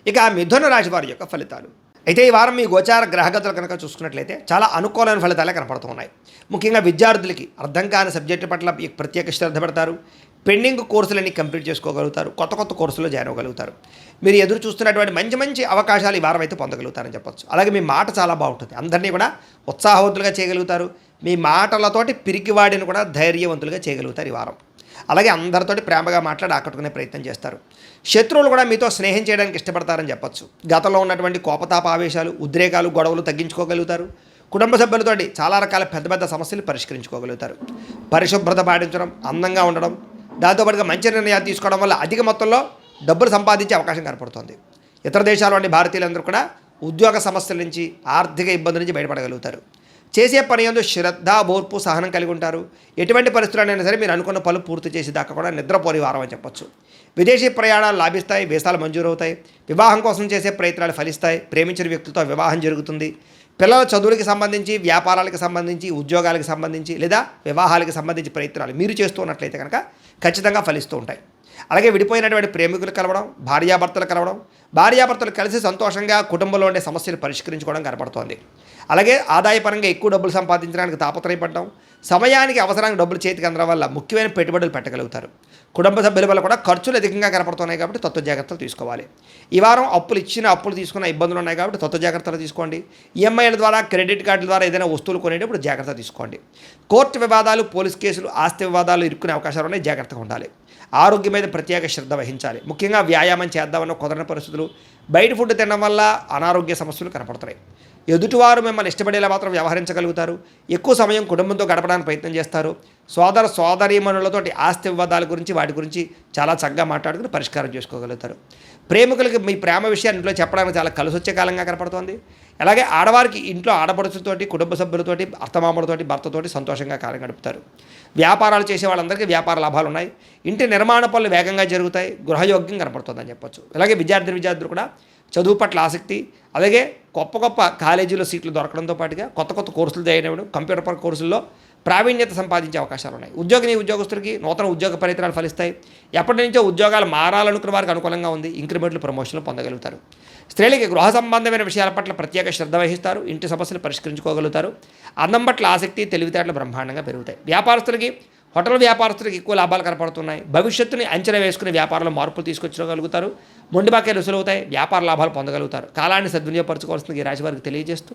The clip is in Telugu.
ఇక మిథున రాశి వారి యొక్క ఫలితాలు. అయితే ఈ వారం మీ గోచార గ్రహగతులు కనుక చూసుకున్నట్లయితే చాలా అనుకూలమైన ఫలితాలే కనపడుతూ ఉన్నాయి. ముఖ్యంగా విద్యార్థులకి అర్థం కాని సబ్జెక్టు పట్ల ప్రత్యేక శ్రద్ధ పెడతారు. పెండింగ్ కోర్సులన్నీ కంప్లీట్ చేసుకోగలుగుతారు. కొత్త కొత్త కోర్సులో జాయిన్ అవ్వగలుగుతారు. మీరు ఎదురు చూస్తున్నటువంటి మంచి మంచి అవకాశాలు ఈ వారం అయితే పొందగలుగుతారని చెప్పొచ్చు. అలాగే మీ మాట చాలా బాగుంటుంది. అందరినీ కూడా ఉత్సాహవంతులుగా చేయగలుగుతారు. మీ మాటలతోటి పిరికివాడిని కూడా ధైర్యవంతులుగా చేయగలుగుతారు ఈ వారం. అలాగే అందరితోటి ప్రేమగా మాట్లాడి ఆకట్టుకునే ప్రయత్నం చేస్తారు. శత్రువులు కూడా మీతో స్నేహం చేయడానికి ఇష్టపడతారని చెప్పొచ్చు. గతంలో ఉన్నటువంటి కోపతాప ఆవేశాలు, ఉద్రేకాలు, గొడవలు తగ్గించుకోగలుగుతారు. కుటుంబ సభ్యులతోటి చాలా రకాల పెద్ద పెద్ద సమస్యలు పరిష్కరించుకోగలుగుతారు. పరిశుభ్రత పాటించడం, అందంగా ఉండడం, దాంతోపాటుగా మంచి నిర్ణయాలు తీసుకోవడం వల్ల అధిక మొత్తంలో డబ్బులు సంపాదించే అవకాశం కనపడుతుంది. ఇతర దేశాల్లోని భారతీయులందరూ కూడా ఉద్యోగ సమస్యల నుంచి, ఆర్థిక ఇబ్బందుల నుంచి బయటపడగలుగుతారు. చేసే పని యందు శ్రద్ధ, ఓర్పు, సహనం కలిగి ఉంటారు. ఎటువంటి పరిస్థితులైనా సరే మీరు అనుకున్న పనులు పూర్తి చేసి దాకా కూడా నిద్రపోని వారం అని చెప్పొచ్చు. విదేశీ ప్రయాణాలు లాభిస్తాయి. వీసాలు మంజూరవుతాయి. వివాహం కోసం చేసే ప్రయత్నాలు ఫలిస్తాయి. ప్రేమించిన వ్యక్తులతో వివాహం జరుగుతుంది. పిల్లల చదువులకు సంబంధించి, వ్యాపారాలకు సంబంధించి, ఉద్యోగాలకు సంబంధించి లేదా వివాహాలకు సంబంధించి ప్రయత్నాలు మీరు చేస్తూ ఉన్నట్లయితే కనుక ఖచ్చితంగా ఫలిస్తూ ఉంటాయి. అలాగే విడిపోయినటువంటి ప్రేమికులు కలవడం, భార్యాభర్తలు కలవడం, భార్యాభర్తలు కలిసి సంతోషంగా కుటుంబంలో ఉండే సమస్యలు పరిష్కరించుకోవడం కనపడుతోంది. అలాగే ఆదాయపరంగా ఎక్కువ డబ్బులు సంపాదించడానికి తాపత్రయపడడం, సమయానికి అవసరానికి డబ్బులు చేతికి అందడం వల్ల ముఖ్యమైన పెట్టుబడులు పెట్టగలుగుతారు. కుటుంబ సభ్యుల వల్ల కూడా ఖర్చులు అధికంగా కనపడుతున్నాయి కాబట్టి తత్వ జాగ్రత్తలు తీసుకోవాలి. ఈ వారం అప్పులు తీసుకున్న ఇబ్బందులు ఉన్నాయి కాబట్టి తత్వ జాగ్రత్తలు తీసుకోండి. ఈఎంఐల ద్వారా, క్రెడిట్ కార్డుల ద్వారా ఏదైనా వస్తువులు కొనేటప్పుడు జాగ్రత్త తీసుకోండి. కోర్టు వివాదాలు, పోలీస్ కేసులు, ఆస్తి వివాదాలు ఇరుక్కునే అవకాశాలు ఉన్నాయి. జాగ్రత్తగా ఉండాలి. ఆరోగ్యం మీద ప్రత్యేక శ్రద్ధ వహించాలి. ముఖ్యంగా వ్యాయామం చేద్దామన్న కుదరని పరిస్థితులు, బయట ఫుడ్ తినడం వల్ల అనారోగ్య సమస్యలు కనపడుతున్నాయి. ఎదుటివారు మిమ్మల్ని ఇష్టపడేలా మాత్రం వ్యవహరించగలుగుతారు. ఎక్కువ సమయం కుటుంబంతో గడపడానికి ప్రయత్నం చేస్తారు. సోదరీమణులతోటి ఆస్తి వివాదాల గురించి, వాటి గురించి చాలా చక్కగా మాట్లాడుకుని పరిష్కారం చేసుకోగలుగుతారు. ప్రేమికులకి మీ ప్రేమ విషయాన్ని ఇంట్లో చెప్పడానికి చాలా కలిసి వచ్చే కాలంగా కనపడుతోంది. అలాగే ఆడవారికి ఇంట్లో ఆడపడుచులతోటి, కుటుంబ సభ్యులతోటి, అత్తమామలతోటి, భర్తతోటి సంతోషంగా కాలం గడుపుతారు. వ్యాపారాలు చేసే వాళ్ళందరికీ వ్యాపార లాభాలు ఉన్నాయి. ఇంటి నిర్మాణ పనులు వేగంగా జరుగుతాయి. గృహయోగ్యం కనపడుతుందని చెప్పొచ్చు. అలాగే విద్యార్థులు కూడా చదువు పట్ల ఆసక్తి, అలాగే గొప్ప కాలేజీలో సీట్లు దొరకడంతో పాటుగా కొత్త కోర్సులు జాయిన్ అవ్వడం, కంప్యూటర్ కోర్సుల్లో ప్రావీణ్యత సంపాదించే అవకాశాలు ఉన్నాయి. ఉద్యోగస్తులకి నూతన ఉద్యోగ ప్రయత్నాలు ఫలిస్తాయి. ఎప్పటి నుంచో ఉద్యోగాలు మారాలనుకున్న వారికి అనుకూలంగా ఉంది. ఇంక్రిమెంట్లు, ప్రమోషన్లు పొందగలుగుతారు. స్త్రీలకి గృహ సంబంధమైన విషయాల పట్ల ప్రత్యేక శ్రద్ధ వహిస్తారు. ఇంటి సమస్యలు పరిష్కరించుకోగలుగుతారు. అందం పట్ల ఆసక్తి, తెలివితేటలు బ్రహ్మాండంగా పెరుగుతాయి. హోటల్ వ్యాపారస్తులకి ఎక్కువ లాభాలు కనపడుతున్నాయి. భవిష్యత్తుని అంచనా వేసుకుని వ్యాపారంలో మార్పులు తీసుకొచ్చగలుగుతారు. మొండి బాక్యాలు వసూలవుతాయి. వ్యాపార లాభాలు పొందగలుగుతారు. కాలాన్ని సద్వినియోగపరచుకోవాల్సింది ఈ రాశి వారికి తెలియజేస్తూ